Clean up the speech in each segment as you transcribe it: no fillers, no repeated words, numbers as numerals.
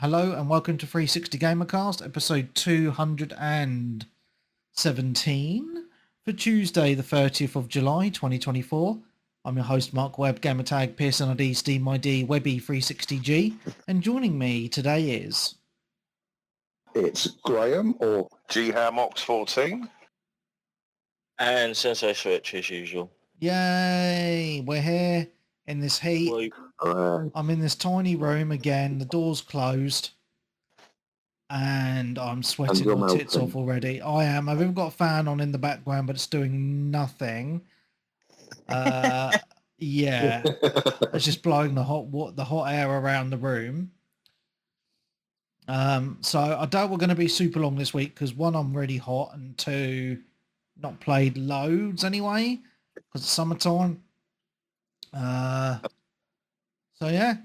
Hello and welcome to 360 Gamercast, episode 217 for Tuesday, the 30th of July, 2024. I'm your host, Mark Webb, gamertag Pearson ID, Steam ID, Webby 360G, and joining me today is... It's Graham, or GHAMOX14. And Sensei Switch as usual. Yay! We're here in this heat. I'm in this tiny room again, the door's closed, and I'm sweating my tits off already. I am. I've even got a fan on in the background, but it's doing nothing. Yeah, it's just blowing the hot air around the room. So I doubt we're going to be super long this week because one, I'm really hot, and two, not played loads anyway because it's summertime. So yeah,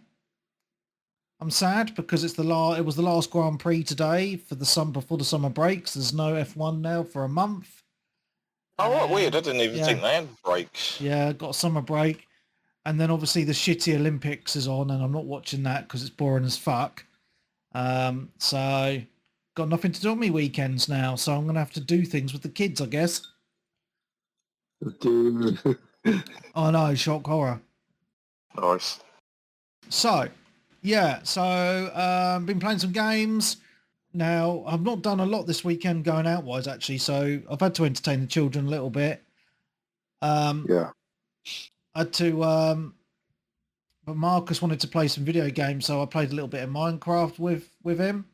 I'm sad because it was the last Grand Prix today for before the summer breaks. There's no F1 now for a month. Oh, what weird! I didn't even think they had breaks. Yeah, got a summer break, and then obviously the shitty Olympics is on, and I'm not watching that because it's boring as fuck. So got nothing to do on me weekends now, so I'm gonna have to do things with the kids, I guess. Oh no, shock horror. Nice. So, yeah, been playing some games. Now, I've not done a lot this weekend going out-wise, actually, so I've had to entertain the children a little bit. Yeah. I had to, but Marcus wanted to play some video games, so I played a little bit of Minecraft with him,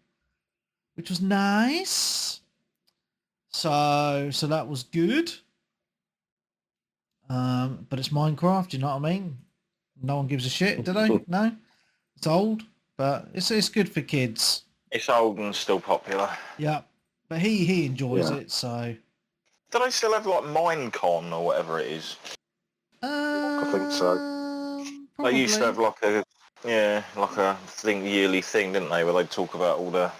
which was nice. So that was good. But it's Minecraft, you know what I mean? No one gives a shit, do they? No? It's old, but it's good for kids. It's old and still popular. Yeah. But he enjoys it, so... Do they still have, like, Minecon or whatever it is? I think so. Probably. They used to have, like a yearly thing, didn't they, where they'd talk about all the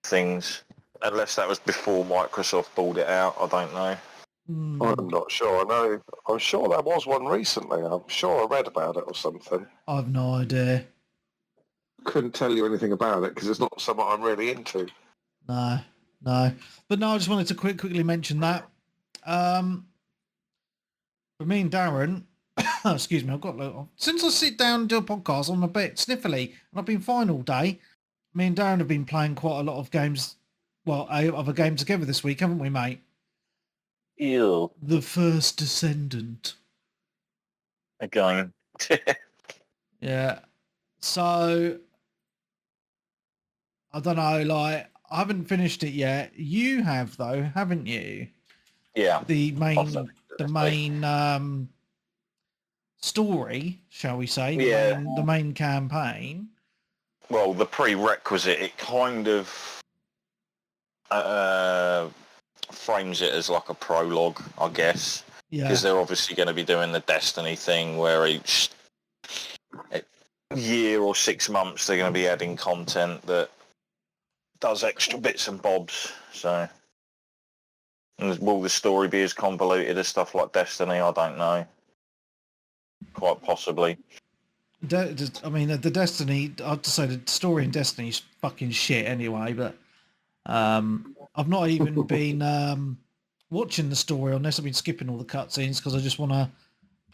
things. Unless that was before Microsoft bought it out, I don't know. I'm not sure. I'm sure there was one recently. I'm sure I read about it or something. I've no idea. Couldn't tell you anything about it because it's not something I'm really into. No. But no, I just wanted to quickly mention that. For me and Darren, excuse me, since I sit down and do a podcast, I'm a bit sniffly, and I've been fine all day. Me and Darren have been playing quite a lot of games, other games together this week, haven't we, mate? Ew. The First Descendant. Again. Yeah. So, I don't know, like, I haven't finished it yet. You have, though, haven't you? Yeah. The main story, shall we say? Yeah. The main campaign. Well, the prerequisite, it kind of frames it as like a prologue, I guess. Yeah. Because they're obviously going to be doing the Destiny thing where each year or 6 months they're going to be adding content that does extra bits and bobs. So, and will the story be as convoluted as stuff like Destiny? I don't know. Quite possibly. The Destiny, I have to say the story in Destiny is fucking shit anyway, but I've not even been watching the story unless I've been skipping all the cutscenes because I just want to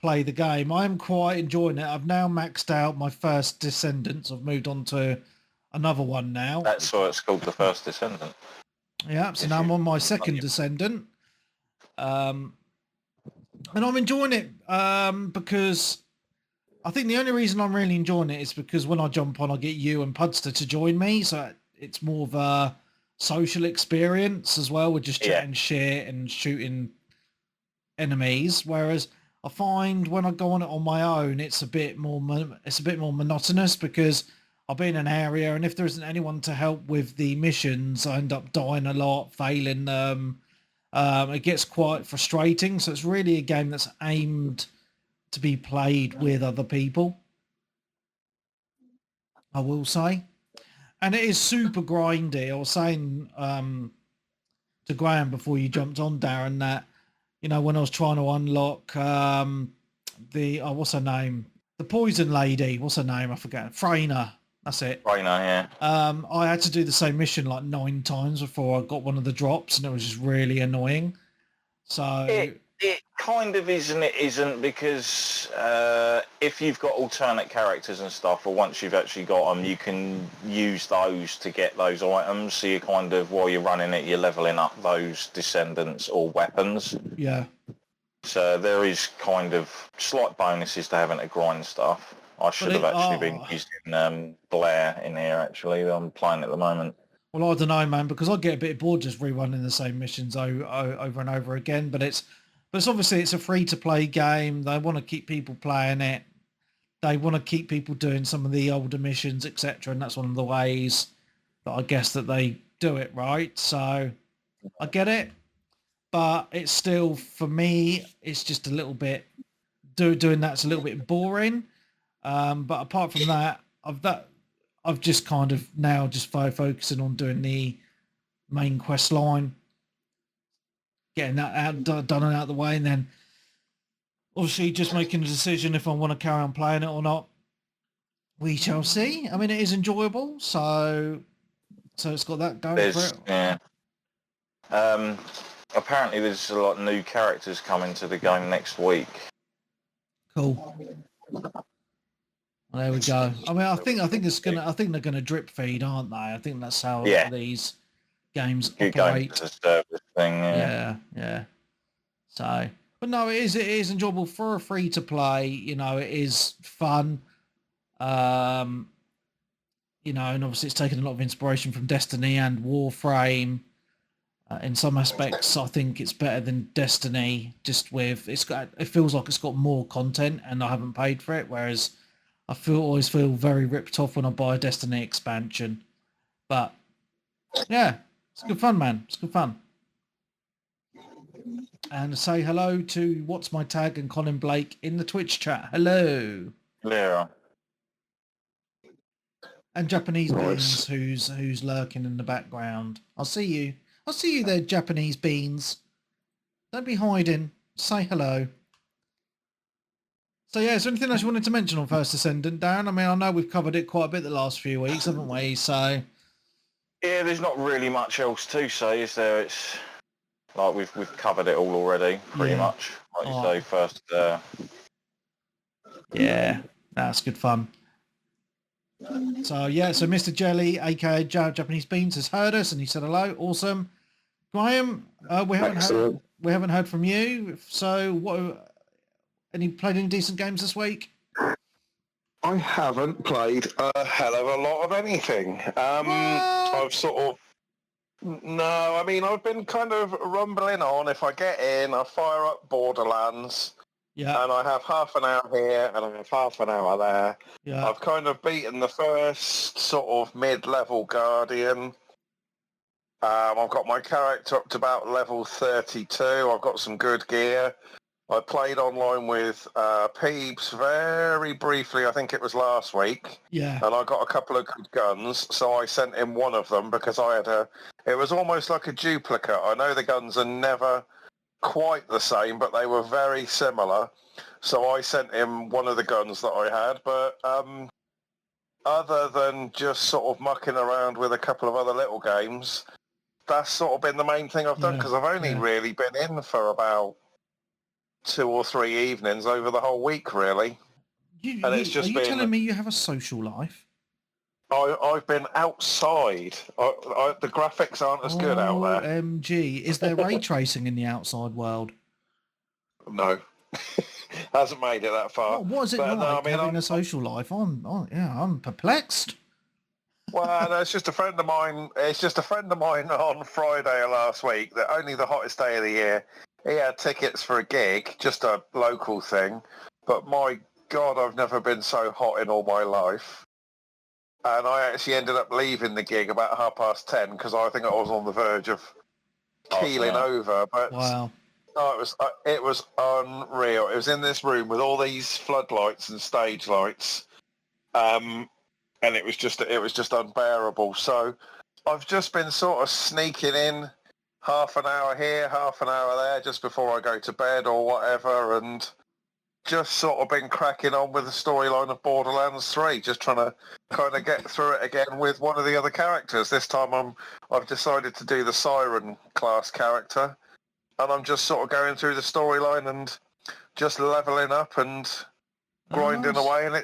play the game. I'm quite enjoying it. I've now maxed out my First Descendant. I've moved on to another one now. That's why it's called the First Descendant. Yeah, so now I'm on my second Descendant. And I'm enjoying it because I think the only reason I'm really enjoying it is because when I jump on, I get you and Pudster to join me. So it's more of a social experience as well. We're just chatting shit and shooting enemies. Whereas I find when I go on it on my own, it's a bit more monotonous because I'll be in an area and if there isn't anyone to help with the missions, I end up dying a lot, failing them. It gets quite frustrating. So it's really a game that's aimed to be played with other people, I will say. And it is super grindy. I was saying to Graham before you jumped on, Darren, that, you know, when I was trying to unlock what's her name? The poison lady. What's her name? I forget. Freyna. That's it. Right now, yeah. I had to do the same mission like 9 times before I got one of the drops, and it was just really annoying. So It kind of is and it isn't, because if you've got alternate characters and stuff, or once you've actually got them, you can use those to get those items. So you kind of, while you're running it, you're leveling up those descendants or weapons. yeah. So there is kind of slight bonuses to having to grind stuff. I should have actually been using Blair in here, actually. I'm playing at the moment. Well, I don't know, man, because I get a bit bored just rerunning the same missions over and over again. But it's obviously it's a free-to-play game. They want to keep people playing it. They want to keep people doing some of the older missions, etc. And that's one of the ways that I guess that they do it, right? So I get it, but it's still, for me, it's just a little bit doing that's a little bit boring. But apart from that, I've just kind of now just focusing on doing the main quest line, getting that done and out of the way, and then obviously just making a decision if I want to carry on playing it or not. We shall see. I mean, it is enjoyable, so it's got that going for it. Yeah. Apparently there's a lot of new characters coming to the game next week. Cool. Well, there we go. I mean, I think they're gonna drip feed, aren't they? I think that's how these games Good operate. games as a service thing. Yeah. So, but no, it is enjoyable for a free to play. You know, it is fun. You know, and obviously it's taken a lot of inspiration from Destiny and Warframe. In some aspects, I think it's better than Destiny. Just with it feels like it's got more content, and I haven't paid for it. Whereas I always feel very ripped off when I buy a Destiny expansion. But yeah, it's good fun, man. It's good fun. And say hello to What's My Tag and Colin Blake in the Twitch chat. Hello. Yeah. And Japanese Beans, who's lurking in the background. I'll see you there, Japanese Beans. Don't be hiding. Say hello. So yeah, is there anything else you wanted to mention on First Descendant, Darren? I mean, I know we've covered it quite a bit the last few weeks, haven't we? So yeah, there's not really much else to say, is there? It's like we've covered it all already, pretty much. Like you say, first. Yeah, that's good fun. So yeah, so Mr. Jelly, aka Japanese Beans, has heard us and he said hello. Awesome. Graham, we haven't heard from you. So what? Played any decent games this week? I haven't played a hell of a lot of anything. I've sort of... No, I mean, I've been kind of rumbling on. If I get in, I fire up Borderlands. Yeah. And I have half an hour here and I have half an hour there. Yeah. I've kind of beaten the first sort of mid-level Guardian. I've got my character up to about level 32. I've got some good gear. I played online with Peebs very briefly, I think it was last week. Yeah. And I got a couple of good guns, so I sent him one of them because I had it was almost like a duplicate. I know the guns are never quite the same, but they were very similar. So I sent him one of the guns that I had, but other than just sort of mucking around with a couple of other little games, that's sort of been the main thing I've done, because I've only really been in for about 2 or 3 evenings over the whole week, really. Are you telling me you have a social life? I've been outside. The graphics aren't as good out there. OMG. Is there ray tracing in the outside world? No. Hasn't made it that far. What is it like having a social life? I'm perplexed. Well, no, it's just a friend of mine. It's just a friend of mine on Friday of last week, that only the hottest day of the year. He had tickets for a gig, just a local thing. But my God, I've never been so hot in all my life. And I actually ended up leaving the gig about 10:30 because I think I was on the verge of keeling over. But wow. It was unreal. It was in this room with all these floodlights and stage lights. And it was just unbearable. So I've just been sort of sneaking in half an hour here, half an hour there, just before I go to bed or whatever, and just sort of been cracking on with the storyline of Borderlands 3, just trying to kind of get through it again with one of the other characters. This time I've decided to do the Siren class character, and I'm just sort of going through the storyline and just leveling up and grinding nice. away, and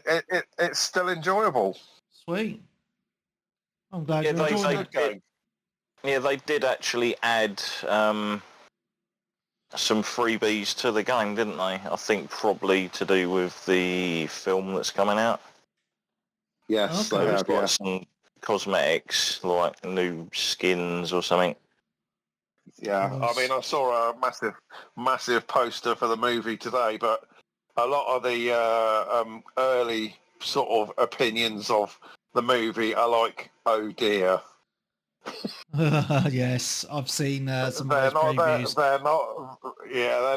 it's still enjoyable. Sweet. I'm glad Yeah, you're enjoying it. they did actually add some freebies to the game, didn't they? I think probably to do with the film that's coming out. Yes, Okay. they It's have, got yeah. some cosmetics, like new skins or something. Yeah, Nice. I mean, I saw a massive poster for the movie today, but a lot of the early sort of opinions of the movie are like, oh dear. Yes, I've seen some of They're those not, previews. they're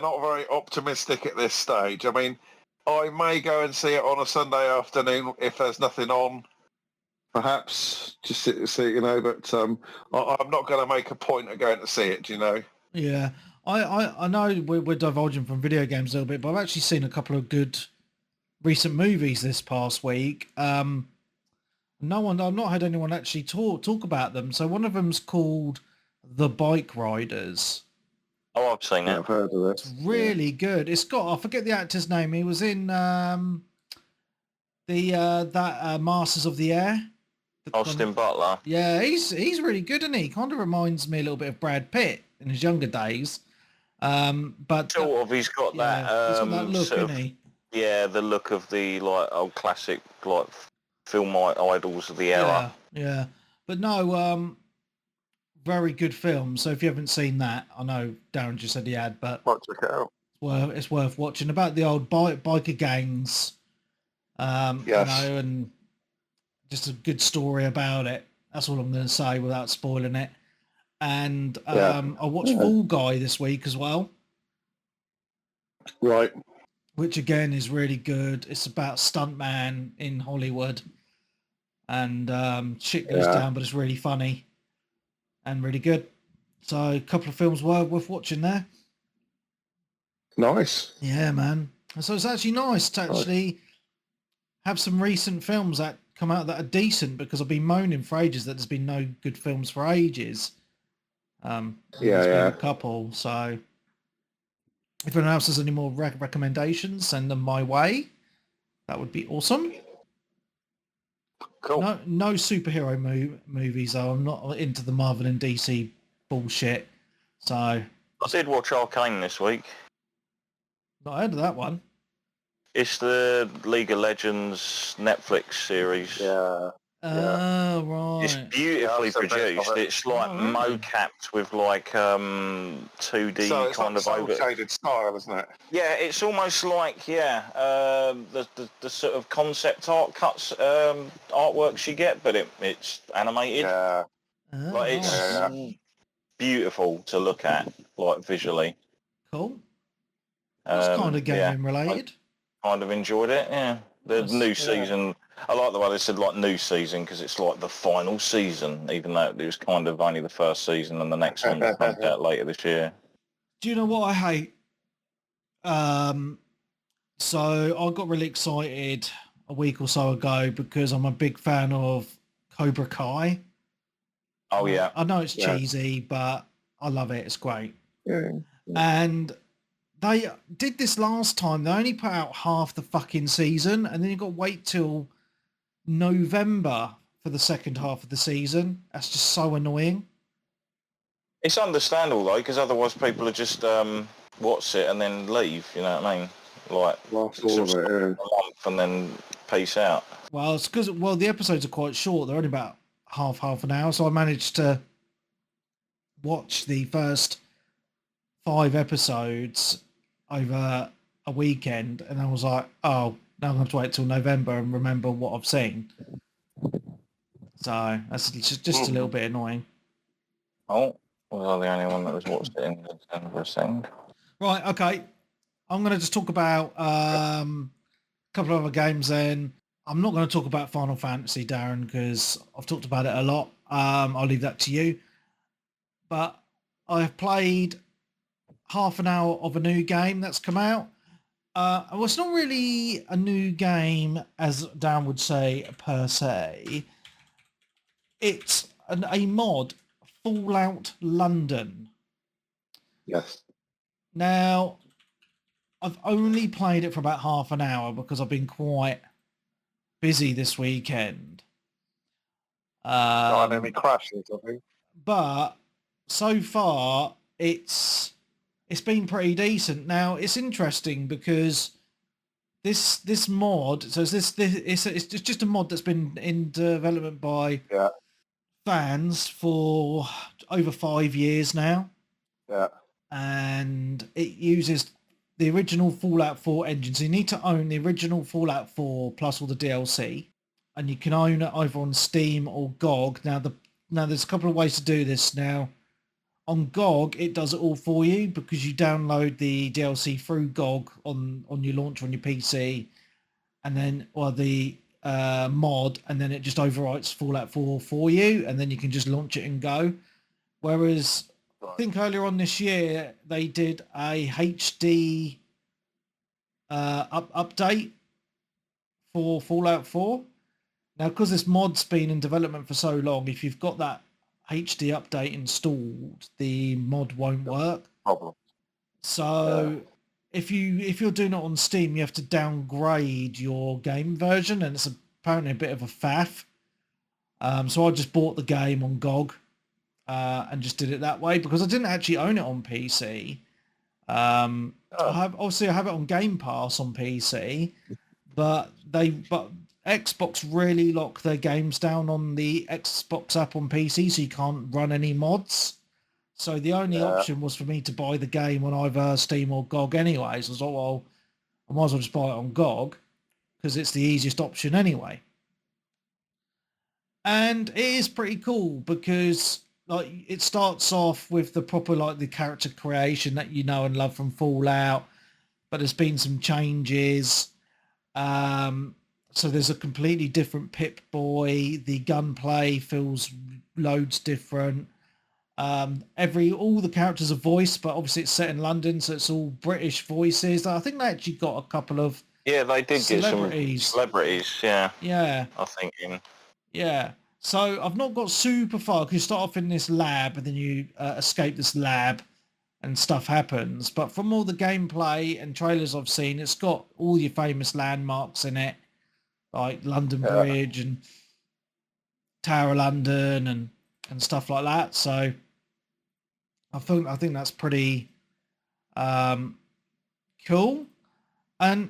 not very optimistic at this stage. I mean, I may go and see it on a Sunday afternoon if there's nothing on. Perhaps just see, but I'm not going to make a point of going to see it, you know. Yeah, I know we're divulging from video games a little bit, but I've actually seen a couple of good recent movies this past week. I've not had anyone actually talk about them. So one of them's called The Bike Riders. Oh, I've seen Yeah, it. I've heard of It's this. really good. It's got, I forget the actor's name. He was in Masters of the Air. Austin Butler. Yeah, he's really good, isn't he? He kind of reminds me a little bit of Brad Pitt in his younger days. But Sort of, he's got that. he's got that look, sort of, isn't he? yeah, the look of the like old classic like film idols of the era. Yeah. But no, very good film. So if you haven't seen that, I know Darren just said he had, but Might check it out. it's worth watching. About the old biker gangs, Yes. and just a good story about it. That's all I'm going to say without spoiling it. And I watched Fall Guy this week as well, Right. which again is really good. It's about stuntman in Hollywood, and shit goes down, but it's really funny and really good. So a couple of films worth watching there. Nice. Yeah, man. So it's actually nice to actually have some recent films that come out that are decent, because I've been moaning for ages that there's been no good films for ages. There's been a couple. So if anyone else has any more recommendations, send them my way. That would be awesome. Cool. No superhero movies though. I'm not into the Marvel and DC bullshit. So I did watch Arcane this week. not heard of that one. It's the League of Legends Netflix series. Yeah. Oh, right. It's beautifully Yeah, I've seen bits produced. of it. It's like really? mo-capped with like 2D So it's kind like of over. shaded style, isn't it? Yeah, it's almost like the sort of concept art cuts artworks you get, but it's animated. Yeah. Like it's Nice. beautiful to look at, like visually. Cool. That's kind of gaming related. Kind of enjoyed it. Yeah, the new season. I like the way they said like new season, because it's like the final season, even though it was kind of only the first season, and the next one comes out later this year. Do you know what I hate? So I got really excited a week or so ago because I'm a big fan of Cobra Kai. Oh yeah. I know it's cheesy, but I love it. It's great. Yeah. And they did this last time. They only put out half the fucking season, and then you got to wait till November for the second half of the season. That's just so annoying. It's understandable though, because otherwise people would just watch it and then leave. You know what I mean? Like Lost all of it, a month and then peace out. Well, it's because the episodes are quite short. They're only about half an hour, so I managed to watch the first 5 episodes over a weekend, and I was like, oh, now I'm going to wait till November and remember what I've seen. So that's just a little bit annoying. Oh, was I the only one that was watched it in December? Right, okay. I'm going to just talk about a couple of other games then. I'm not going to talk about Final Fantasy, Darren, because I've talked about it a lot. I'll leave that to you. But I've played half an hour of a new game that's come out. Well, it's not really a new game, as Dan would say, per se. It's a mod, Fallout London. Yes. Now, I've only played it for about half an hour because I've been quite busy this weekend. Not had any crashes, I think. But so far, it's been pretty decent. Now, it's interesting because this mod, so it's just a mod that's been in development by fans for over 5 years now. Yeah. And it uses the original Fallout 4 engine. So you need to own the original Fallout 4 plus all the DLC, and you can own it either on Steam or GOG. Now there's a couple of ways to do this. Now on GOG it does it all for you because you download the DLC through GOG on your launcher on your PC, and then the mod, and then it just overwrites Fallout 4 for you, and then you can just launch it and go. Whereas I think earlier on this year they did a HD update for Fallout 4. Now, because this mod's been in development for so long, if you've got that HD update installed, the mod won't work. Problem. So if you're doing it on Steam, you have to downgrade your game version, and it's apparently a bit of a faff. So I just bought the game on GOG. And just did it that way because I didn't actually own it on PC. I have it on Game Pass on PC, but Xbox really lock their games down on the Xbox app on PC, so you can't run any mods. So the only option was for me to buy the game on either Steam or GOG anyway. So I was like, well, I might as well just buy it on GOG because it's the easiest option anyway. And it is pretty cool because it starts off with the proper the character creation that you know and love from Fallout, but there's been some changes. So there's a completely different Pip-Boy. The gunplay feels loads different. All the characters are voiced, but obviously it's set in London, so it's all British voices. I think they actually got a couple of they did get some celebrities. Yeah, I think yeah. So I've not got super far because you start off in this lab and then you escape this lab and stuff happens. But from all the gameplay and trailers I've seen, it's got all your famous landmarks in it, like London Bridge and Tower of London and stuff like that. So I think that's pretty cool. And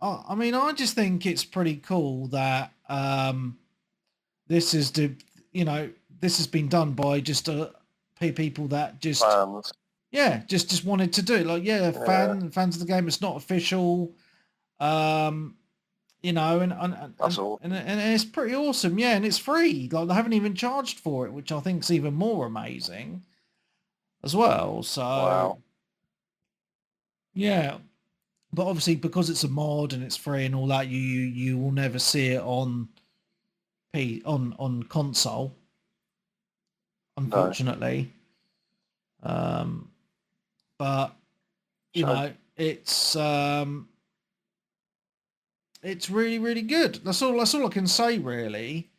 I just think it's pretty cool that this has been done by just people that just fans. just wanted to do it. Fans of the game. It's not official, and that's all. And it's pretty awesome. Yeah, and it's free. They haven't even charged for it, which I think is even more amazing as well. So wow. Yeah, but obviously because it's a mod and it's free and all that, you will never see it on console, unfortunately. No. But it's really, really good. That's all I can say really.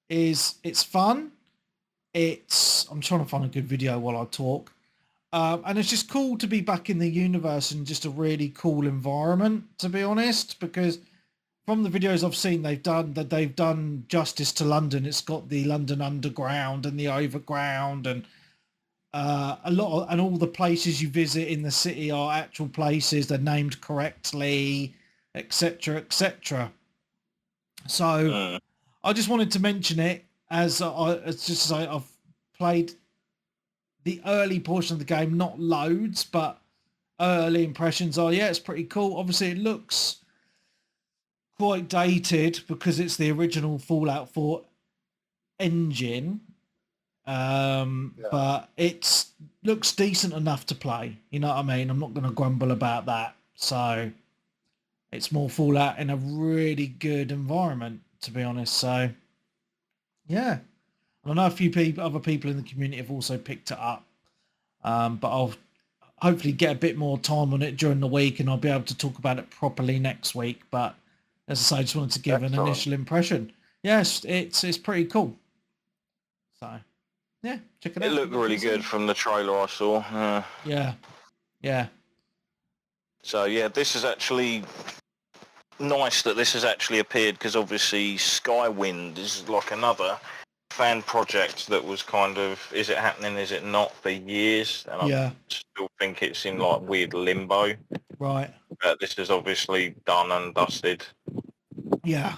Is it's fun. I'm trying to find a good video while I talk. And it's just cool to be back in the universe and just a really cool environment, to be honest, because from the videos I've seen, they've done justice to London. It's got the London Underground and the Overground, and all the places you visit in the city are actual places. They're named correctly, etc., etc. So I just wanted to mention it as I've played the early portion of the game, not loads, but early impressions are it's pretty cool. Obviously, it looks quite dated because it's the original Fallout 4 engine, but it looks decent enough to play. You know what I mean? I'm not going to grumble about that. So it's more Fallout in a really good environment, to be honest. So yeah, I know a few other people in the community have also picked it up, but hopefully get a bit more time on it during the week, and I'll be able to talk about it properly next week. But as I say, I just wanted to give an initial impression. Yes, it's pretty cool. So yeah, check it out. It looked really good from the trailer I saw. Yeah. So yeah, this is actually nice that this has actually appeared, because obviously Skywind is like another fan project that was kind of, is it happening, is it not, for years, and I still think it's in like weird limbo. Right. But this is obviously done and dusted. Yeah,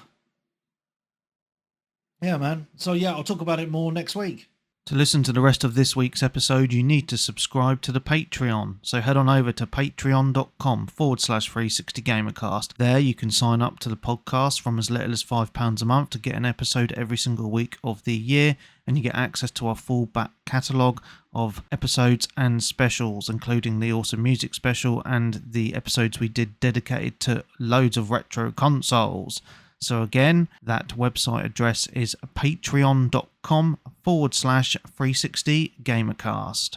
man. So yeah, I'll talk about it more next week. To listen to the rest of this week's episode, you need to subscribe to the Patreon. So head on over to patreon.com/360gamercast. There you can sign up to the podcast from as little as £5 a month to get an episode every single week of the year, and you get access to our full back catalogue of episodes and specials, including the awesome music special and the episodes we did dedicated to loads of retro consoles. So again, that website address is patreon.com/360gamercast.